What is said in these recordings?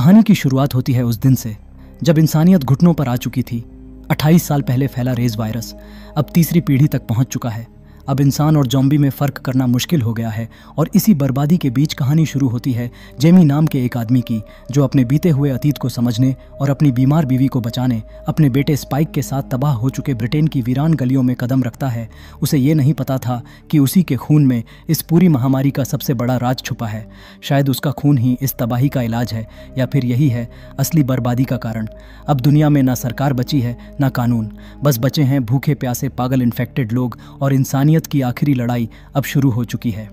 कहानी की शुरुआत होती है उस दिन से जब इंसानियत घुटनों पर आ चुकी थी। 28 साल पहले फैला रेज वायरस अब तीसरी पीढ़ी तक पहुंच चुका है। अब इंसान और ज़ॉम्बी में फ़र्क करना मुश्किल हो गया है और इसी बर्बादी के बीच कहानी शुरू होती है जेमी नाम के एक आदमी की, जो अपने बीते हुए अतीत को समझने और अपनी बीमार बीवी को बचाने अपने बेटे स्पाइक के साथ तबाह हो चुके ब्रिटेन की वीरान गलियों में कदम रखता है। उसे ये नहीं पता था कि उसी के खून में इस पूरी महामारी का सबसे बड़ा राज छुपा है। शायद उसका खून ही इस तबाही का इलाज है, या फिर यही है असली बर्बादी का कारण। अब दुनिया में ना सरकार बची है ना कानून, बस बचे हैं भूखे प्यासे पागल इन्फेक्टेड लोग, और इंसानियत की आखिरी लड़ाई अब शुरू हो चुकी है।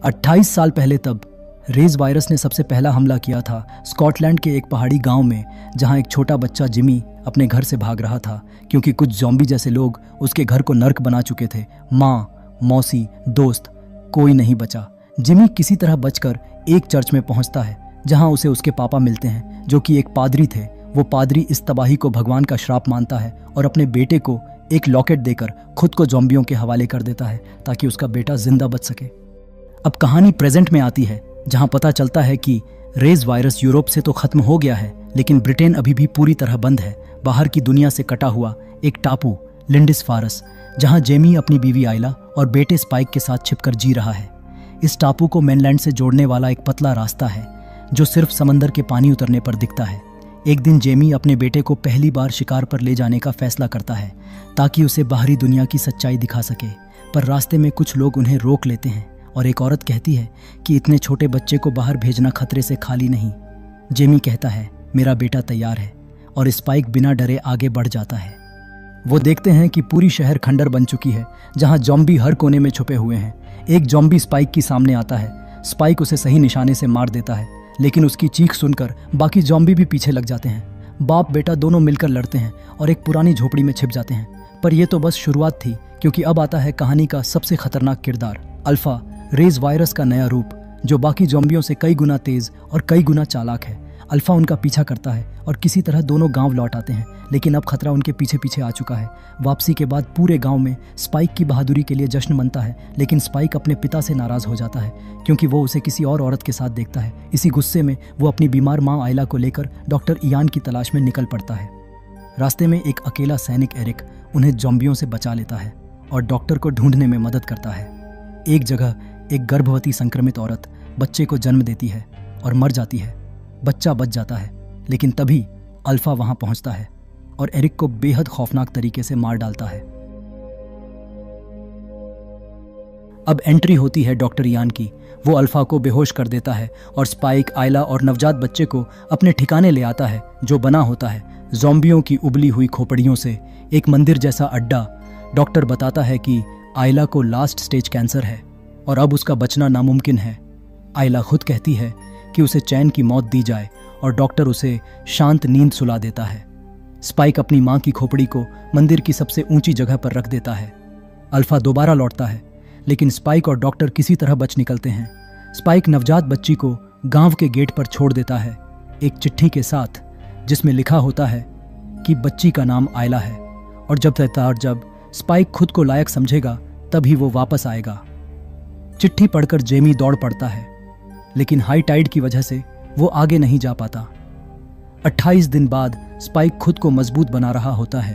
28 साल पहले तब रेज वायरस ने सबसे पहला हमला किया था स्कॉटलैंड के एक पहाड़ी गांव में, जहां एक छोटा बच्चा जिमी अपने घर से भाग रहा था क्योंकि कुछ ज़ॉम्बी जैसे लोग उसके घर को नर्क बना चुके थे। माँ, मौसी, दोस्त, कोई नहीं बचा। जिमी किसी तरह बचकर एक चर्च में पहुंचता है जहां उसे उसके पापा मिलते हैं, जो कि एक पादरी थे। वो पादरी इस तबाही को भगवान का श्राप मानता है और अपने बेटे को एक लॉकेट देकर खुद को ज़ॉम्बियों के हवाले कर देता है ताकि उसका बेटा जिंदा बच सके। अब कहानी प्रेजेंट में आती है, जहां पता चलता है कि रेज वायरस यूरोप से तो खत्म हो गया है, लेकिन ब्रिटेन अभी भी पूरी तरह बंद है। बाहर की दुनिया से कटा हुआ एक टापू लिंडिसफारस, जहां जेमी अपनी बीवी आइला और बेटे स्पाइक के साथ छिपकर जी रहा है। इस टापू को मेनलैंड से जोड़ने वाला एक पतला रास्ता है जो सिर्फ समंदर के पानी उतरने पर दिखता है। एक दिन जेमी अपने बेटे को पहली बार शिकार पर ले जाने का फैसला करता है ताकि उसे बाहरी दुनिया की सच्चाई दिखा सके, पर रास्ते में कुछ लोग उन्हें रोक लेते हैं और एक औरत कहती है कि इतने छोटे बच्चे को बाहर भेजना खतरे से खाली नहीं। जेमी कहता है, मेरा बेटा तैयार है, और स्पाइक बिना डरे आगे बढ़ जाता है। वो देखते हैं कि पूरी शहर खंडर बन चुकी है, जहां ज़ॉम्बी हर कोने में छुपे हुए हैं। एक ज़ॉम्बी स्पाइक की सामने आता है। स्पाइक उसे सही निशाने से मार देता है, लेकिन उसकी चीख सुनकर बाकी ज़ॉम्बी भी पीछे लग जाते हैं। बाप बेटा दोनों मिलकर लड़ते हैं और एक पुरानी झोपड़ी में छिप जाते हैं। पर यह तो बस शुरुआत थी, क्योंकि अब आता है कहानी का सबसे खतरनाक किरदार, अल्फा, रेज वायरस का नया रूप, जो बाकी ज़ॉम्बियों से कई गुना तेज और कई गुना चालाक है। अल्फा उनका पीछा करता है और किसी तरह दोनों गांव लौट आते हैं, लेकिन अब खतरा उनके पीछे पीछे आ चुका है। वापसी के बाद पूरे गांव में स्पाइक की बहादुरी के लिए जश्न मनता है, लेकिन स्पाइक अपने पिता से नाराज हो जाता है क्योंकि वो उसे किसी और औरत के साथ देखता है। इसी गुस्से में वो अपनी बीमार माँ आइला को लेकर डॉक्टर इयान की तलाश में निकल पड़ता है। रास्ते में एक अकेला सैनिक एरिक उन्हें ज़ॉम्बियों से बचा लेता है और डॉक्टर को ढूंढने में मदद करता है। एक जगह एक गर्भवती संक्रमित औरत बच्चे को जन्म देती है और मर जाती है। बच्चा बच जाता है, लेकिन तभी अल्फा वहां पहुंचता है और एरिक को बेहद खौफनाक तरीके से मार डालता है। अब एंट्री होती है डॉक्टर इयान की। वो अल्फा को बेहोश कर देता है और स्पाइक, आइला और नवजात बच्चे को अपने ठिकाने ले आता है, जो बना होता है ज़ॉम्बियों की उबली हुई खोपड़ियों से एक मंदिर जैसा अड्डा। डॉक्टर बताता है कि आइला को लास्ट स्टेज कैंसर है और अब उसका बचना नामुमकिन है। आइला खुद कहती है कि उसे चैन की मौत दी जाए और डॉक्टर उसे शांत नींद सुला देता है। स्पाइक अपनी मां की खोपड़ी को मंदिर की सबसे ऊंची जगह पर रख देता है। अल्फा दोबारा लौटता है, लेकिन स्पाइक और डॉक्टर किसी तरह बच निकलते हैं। स्पाइक नवजात बच्ची को गांव के गेट पर छोड़ देता है, एक चिट्ठी के साथ जिसमें लिखा होता है कि बच्ची का नाम आइला है और जब स्पाइक खुद को लायक समझेगा तभी वो वापस आएगा। चिट्ठी पढ़कर जेमी दौड़ पड़ता है, लेकिन हाई टाइड की वजह से वो आगे नहीं जा पाता। 28 दिन बाद स्पाइक खुद को मजबूत बना रहा होता है,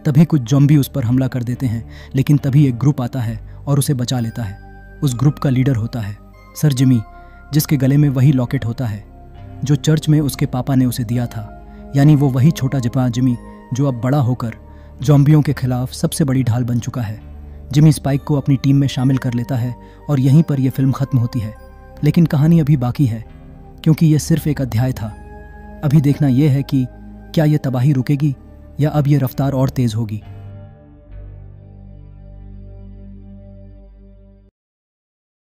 तभी कुछ ज़ॉम्बी उस पर हमला कर देते हैं, लेकिन तभी एक ग्रुप आता है और उसे बचा लेता है। उस ग्रुप का लीडर होता है सर जिमी, जिसके गले में वही लॉकेट होता है जो चर्च में उसके पापा ने उसे दिया था, यानी वो वही छोटा जिमी जो अब बड़ा होकर ज़ॉम्बियों के खिलाफ सबसे बड़ी ढाल बन चुका है। जिमी स्पाइक को अपनी टीम में शामिल कर लेता है और यहीं पर यह फिल्म खत्म होती है। लेकिन कहानी अभी बाकी है, क्योंकि यह सिर्फ एक अध्याय था। अभी देखना यह है कि क्या यह तबाही रुकेगी या अब यह रफ्तार और तेज होगी।